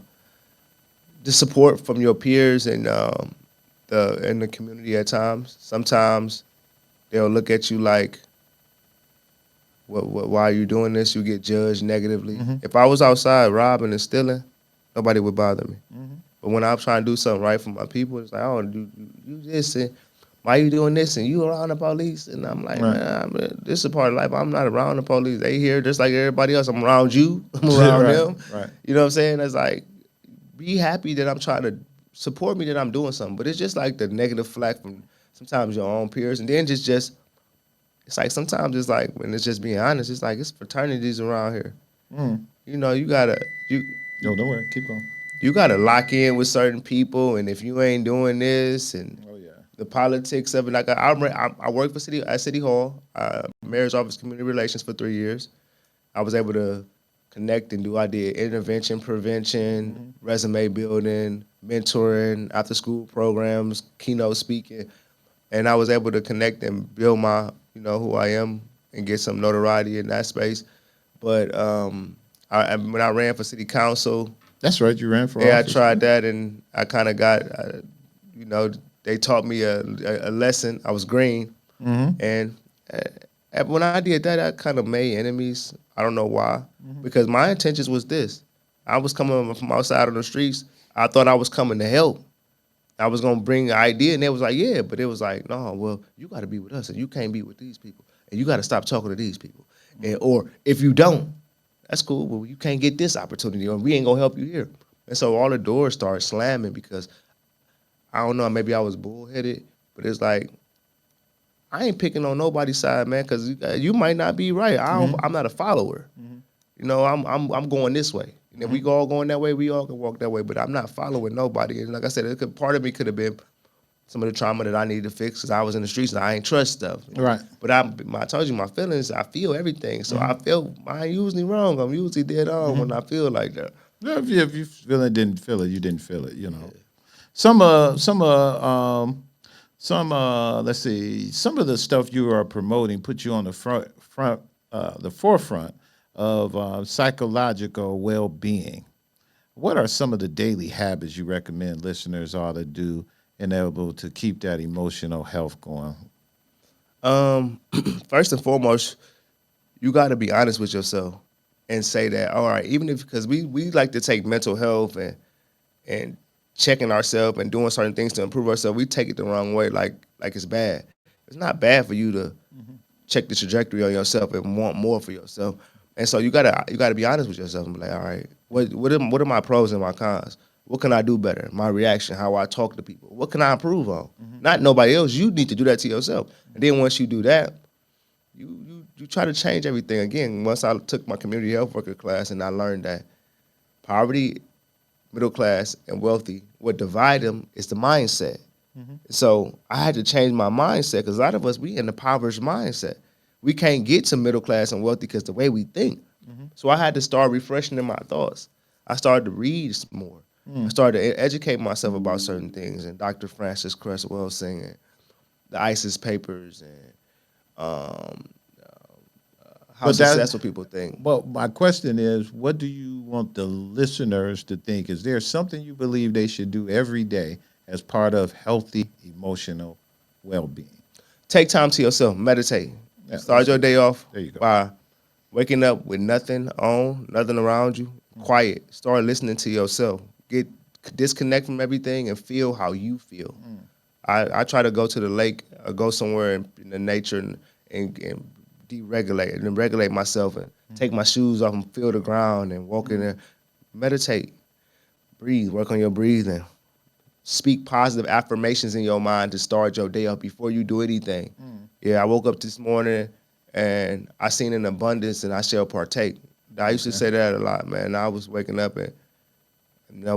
support from your peers and in the community at times. Sometimes they'll look at you like, why are you doing this? You get judged negatively. If I was outside robbing and stealing, nobody would bother me. But when I'm trying to do something right for my people, it's like, oh, you this, and why you doing this, and you around the police? And I'm like, man, this is a part of life. I'm not around the police. They here just like everybody else. I'm around you. I'm around them. Right. You know what I'm saying? It's like, be happy that I'm trying to support me that I'm doing something. But it's just like the negative flack from sometimes your own peers, and then just it's like sometimes it's like when it's just being honest, it's like it's fraternities around here. You know, No, don't worry. Keep going. you gotta lock in with certain people, and if you ain't doing this and Oh, yeah. the politics of it, like I worked for City Hall, Mayor's Office Community Relations for 3 years. I was able to connect and do. I did intervention, prevention, resume building, mentoring, after school programs, keynote speaking, and I was able to connect and build my, who I am and get some notoriety in that space. But when I ran for city council, That's right. You ran for yeah, I office. tried that, and I kind of got, they taught me a lesson. I was green, and when I did that, I kind of made enemies. I don't know why, because my intentions was this: I was coming from outside on the streets. I thought I was coming to help. I was gonna bring an idea, and they was like, "Yeah," but it was like, "No, well, you got to be with us, and you can't be with these people, and you got to stop talking to these people, and or if you don't, that's cool, but you can't get this opportunity, or we ain't gonna help you here." And so all the doors started slamming because I don't know, maybe I was bullheaded, but it's like I ain't picking on nobody's side, man, because you might not be right. I'm not a follower. I'm going this way. And if we all going that way, we all can walk that way. But I'm not following nobody. And like I said, part of me could have been some of the trauma that I needed to fix because I was in the streets and I ain't trust stuff. Right. But I told you my feelings. I feel everything. So I feel I ain't usually wrong. I'm usually dead on when I feel like that. Yeah, if you feel it, didn't feel it, you didn't feel it. Let's see, some of the stuff you are promoting put you on the forefront of psychological well-being. What are some of the daily habits you recommend listeners ought to do and able to keep that emotional health going? First and foremost, you got to be honest with yourself and say that, all right, even if, because we like to take mental health and checking ourselves and doing certain things to improve ourselves, we take it the wrong way, like it's bad. It's not bad for you to check the trajectory on yourself and want more for yourself. And so you gotta be honest with yourself and be like, all right, what are my pros and my cons? What can I do better? My reaction, how I talk to people. What can I improve on? Not nobody else. You need to do that to yourself. And then once you do that, you try to change everything. Again, once I took my community health worker class and I learned that poverty, middle class, and wealthy, what divide them is the mindset. So I had to change my mindset because a lot of us, we in the impoverished mindset. We can't get to middle class and wealthy because the way we think. So I had to start refreshing in my thoughts. I started to read more. I started to educate myself about certain things, and Dr. Francis Cresswell singing, the ISIS papers, and how successful people think. Well, my question is, what do you want the listeners to think? Is there something you believe they should do every day as part of healthy emotional well-being? Take time to yourself. Meditate. Yeah, Start your day off there you go. by waking up with nothing on, nothing around you. Quiet. Start listening to yourself. Disconnect from everything and feel how you feel. I try to go to the lake or go somewhere in the nature and deregulate and regulate myself and take my shoes off and feel the ground and walk in there. Meditate. Breathe. Work on your breathing. Speak positive affirmations in your mind to start your day off before you do anything. Yeah, I woke up this morning and I seen an abundance and I shall partake. I used to say that a lot, man. I was waking up and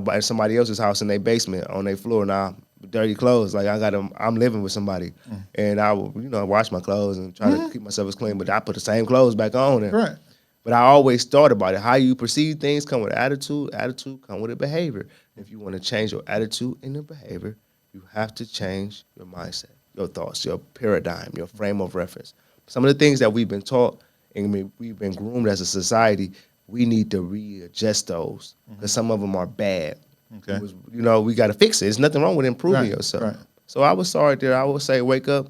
by somebody else's house in their basement on their floor now, dirty clothes. Like I'm living with somebody, and I will, wash my clothes and try to keep myself as clean. But I put the same clothes back on. Right. But I always thought about it. How you perceive things come with attitude. Attitude come with a behavior. If you want to change your attitude and your behavior, you have to change your mindset, your thoughts, your paradigm, your frame of reference. Some of the things that we've been taught and we've been groomed as a society, we need to readjust those because some of them are bad. Okay. We got to fix it. There's nothing wrong with improving yourself. Right. So I would start there. I would say, wake up,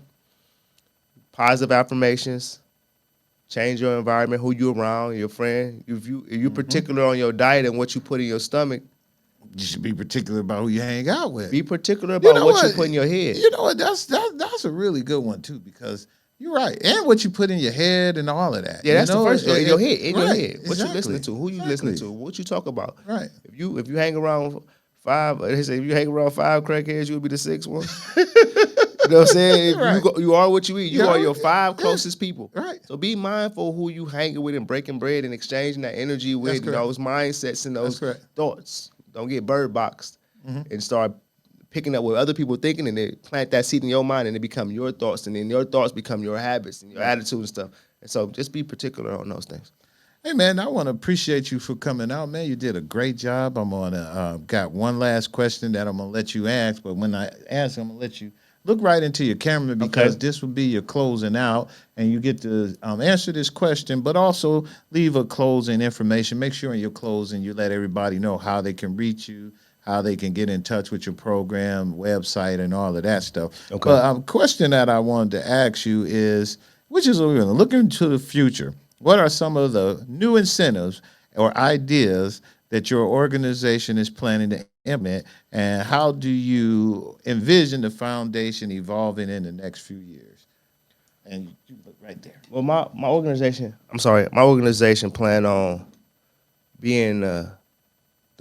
positive affirmations, change your environment, who you around, your friend. If you're particular on your diet and what you put in your stomach, You should be particular about who you hang out with. be particular about what you put in your head. You know what? That's a really good one too, because you're right, and what you put in your head and all of that. Yeah, that's the first thing. In your head. Right, What you listening to? Who you listening to? What you talk about? Right. If you hang around 5. They say if you hang around 5 crackheads, you'll be the 6th one. You know what I'm saying? If Right. you are what you eat. You Yeah. are your 5 closest people. Right. So be mindful who you hanging with and breaking bread and exchanging that energy with, correct. those mindsets and those correct. thoughts. Don't get bird boxed and start picking up what other people thinking, and they plant that seed in your mind, and it become your thoughts, and then your thoughts become your habits and your attitude and stuff. And so just be particular on those things. Hey, man, I want to appreciate you for coming out, man. You did a great job. I'm going to got one last question that I'm going to let you ask, but when I ask, I'm going to let you look right into your camera because this will be your closing out, and you get to answer this question, but also leave a closing information. Make sure in your closing you let everybody know how they can reach you, how they can get in touch with your program, website, and all of that stuff. Okay. But a question that I wanted to ask you is, which is looking to the future, what are some of the new incentives or ideas that your organization is planning to implement, and how do you envision the foundation evolving in the next few years? And you look right there. Well, my organization plan on being the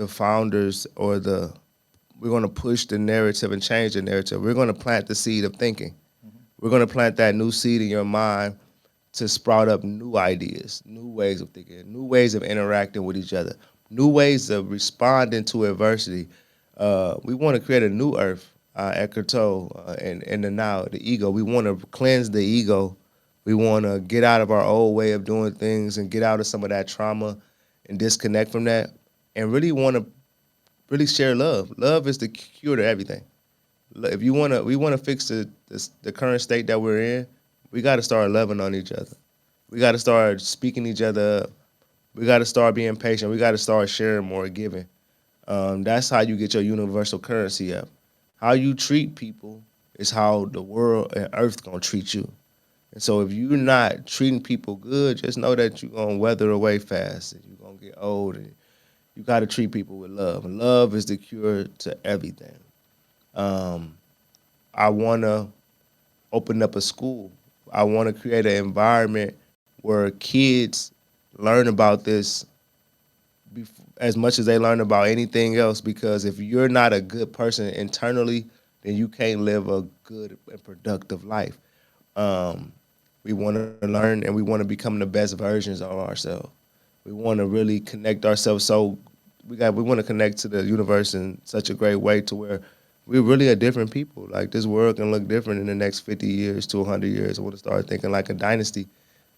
founders or we're going to push the narrative and change the narrative. We're going to plant the seed of thinking. We're going to plant that new seed in your mind to sprout up new ideas, new ways of thinking, new ways of interacting with each other, new ways of responding to adversity. We want to create a new earth, Eckhart Tolle, and the now, the ego. We want to cleanse the ego. We want to get out of our old way of doing things and get out of some of that trauma and disconnect from that, and really want to really share love. Love is the cure to everything. If we want to fix the current state that we're in, we got to start loving on each other. We got to start speaking each other up. We got to start being patient. We got to start sharing more, giving. That's how you get your universal currency up. How you treat people is how the world and earth gonna treat you. And so if you're not treating people good, just know that you're gonna weather away fast and you're gonna get old. And you got to treat people with love. And love is the cure to everything. I want to open up a school. I want to create an environment where kids learn about this as much as they learn about anything else, because if you're not a good person internally, then you can't live a good and productive life. We want to learn and we want to become the best versions of ourselves. We want to really connect ourselves. So we want to connect to the universe in such a great way to where we're really a different people. Like, this world can look different in the next 50 years to 100 years. I want to start thinking like a dynasty.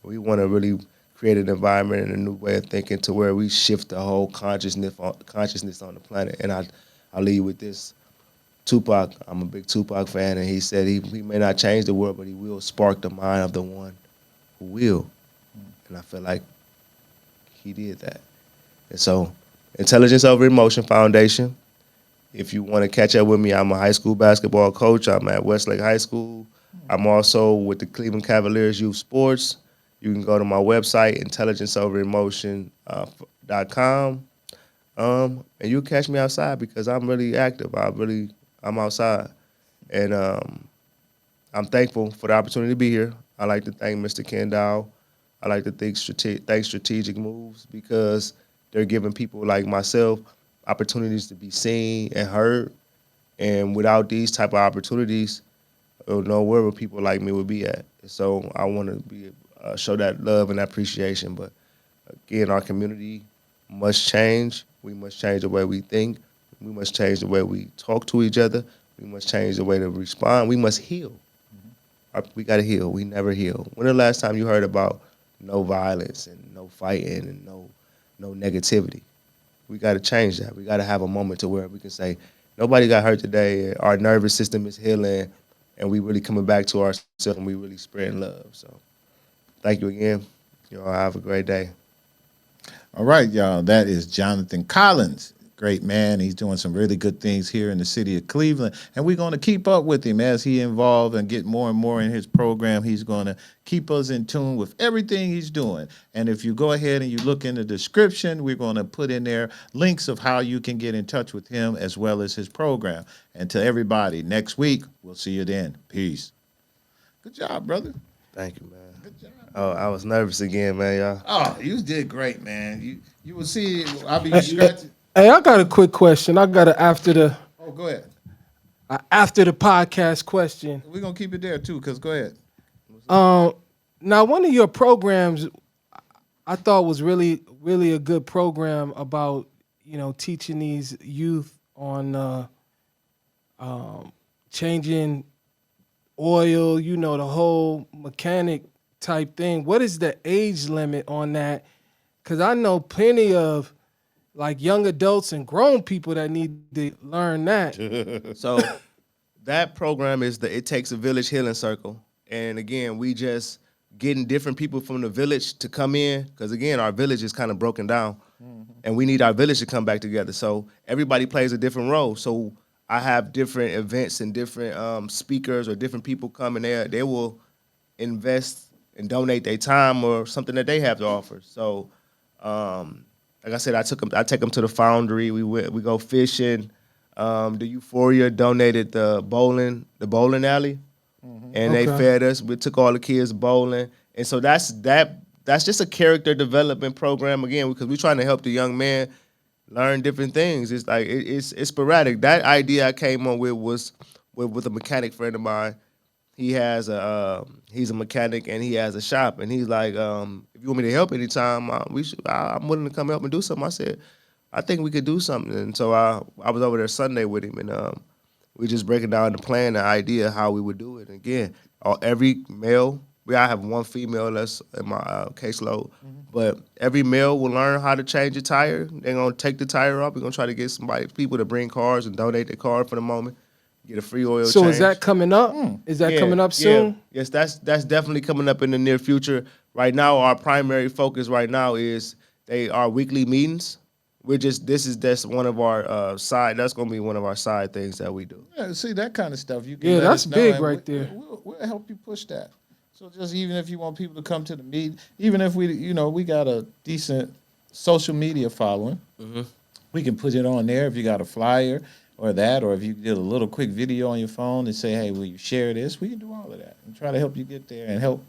We want to really create an environment and a new way of thinking to where we shift the whole consciousness on the planet. And I'll leave with this. Tupac, I'm a big Tupac fan, and he said he may not change the world, but he will spark the mind of the one who will. And I feel like he did that. And so, Intelligence Over Emotion Foundation. If you want to catch up with me, I'm a high school basketball coach. I'm at Westlake High School. I'm also with the Cleveland Cavaliers Youth Sports. You can go to my website, intelligenceoveremotion.com, and you'll catch me outside because I'm really active. I'm outside. And I'm thankful for the opportunity to be here. I like to thank Mr. Kendall. I like to thank Strategic Moves because they're giving people like myself opportunities to be seen and heard. And without these type of opportunities, I don't know where people like me would be at. So I want to show that love and appreciation. But again, our community must change. We must change the way we think. We must change the way we talk to each other. We must change the way to respond. We must heal. We got to heal. We never heal. When the last time you heard about no violence and no fighting and no negativity? We got to change that. We got to have a moment to where we can say, nobody got hurt today. Our nervous system is healing, and we really coming back to ourselves, and we really spreading love. So thank you again. You all have a great day. All right, y'all. That is Jonathan Collins. Great man. He's doing some really good things here in the city of Cleveland. And we're going to keep up with him as he involved and get more and more in his program. He's going to keep us in tune with everything he's doing. And if you go ahead and you look in the description, we're going to put in there links of how you can get in touch with him as well as his program. And to everybody, next week, we'll see you then. Peace. Good job, brother. Thank you, man. Good job. Oh, I was nervous again, man, y'all. Oh, you did great, man. You will see. I'll be scratching. Hey, I got a quick question. I got a Oh, go ahead. after the podcast question. We're gonna keep it there too, cause go ahead. Now one of your programs I thought was really a good program about teaching these youth on changing oil, the whole mechanic type thing. What is the age limit on that? Because I know plenty of like young adults and grown people that need to learn that. So that program is the It Takes a Village Healing Circle. And again, we just getting different people from the village to come in, because again, our village is kind of broken down. And we need our village to come back together. So everybody plays a different role. So I have different events and different speakers or different people coming there. They will invest and donate their time or something that they have to offer. So, like I said, I take them to the Foundry. We go fishing. The Euphoria donated the bowling alley, and they fed us. We took all the kids bowling, and so that's just a character development program again, because we're trying to help the young man learn different things. It's like it's sporadic. That idea I came on with was with a mechanic friend of mine. He has he's a mechanic and he has a shop, and he's like, if you want me to help anytime, I'm willing to come help and do something. I said, I think we could do something, and so I was over there Sunday with him, and we just breaking down the plan, the idea how we would do it. And again, every male. I have one female that's in my caseload, but every male will learn how to change a tire. They're gonna take the tire off. We're gonna try to get people to bring cars and donate their car for the moment, get a free oil change. So is that coming up? Is that coming up soon? Yeah. Yes, that's definitely coming up in the near future. Right now, our primary focus right now is our weekly meetings. That's one of our that's gonna be one of our side things that we do. Yeah, see that kind of stuff. You can let that's us know, big and right there. We'll help you push that. So just even if you want people to come to the meeting, even if we got a decent social media following, we can put it on there. If you got a flyer or if you did a little quick video on your phone and say, hey, will you share this? We can do all of that and try to help you get there and help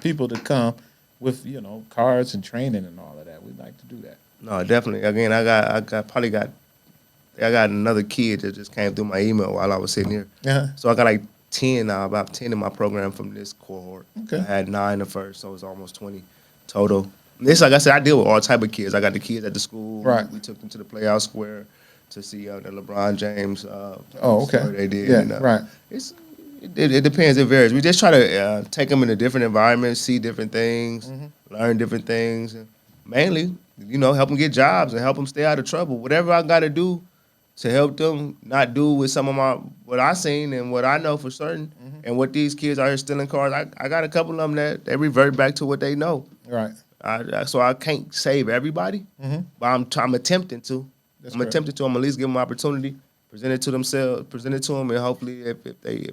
people to come with, cards and training and all of that. We'd like to do that. No, definitely. Again, I got another kid that just came through my email while I was sitting here. Yeah. So I got like 10 now, about 10 in my program from this cohort. Okay. I had 9 the first, so it's almost 20 total. This, like I said, I deal with all type of kids. I got the kids at the school. Right. We took them to the Playout Square to see the LeBron James. Okay. They did. Yeah. And, right. It depends. It varies. We just try to take them into different environments, see different things, learn different things. And mainly, help them get jobs and help them stay out of trouble. Whatever I got to do to help them not do with some of what I seen and what I know for certain, and what these kids are here stealing cars. I got a couple of them that they revert back to what they know. Right. So I can't save everybody, but I'm attempting to. That's I'm attempting to. I'm at least give them an opportunity, present it to themselves, present it to them, and hopefully if they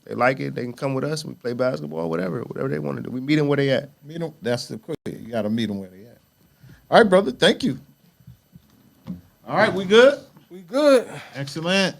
like it, they can come with us. We play basketball, whatever they want to do. We meet them where they at. Meet them. That's the quick. You got to meet them where they at. All right, brother. Thank you. All right, we good? We good. Excellent.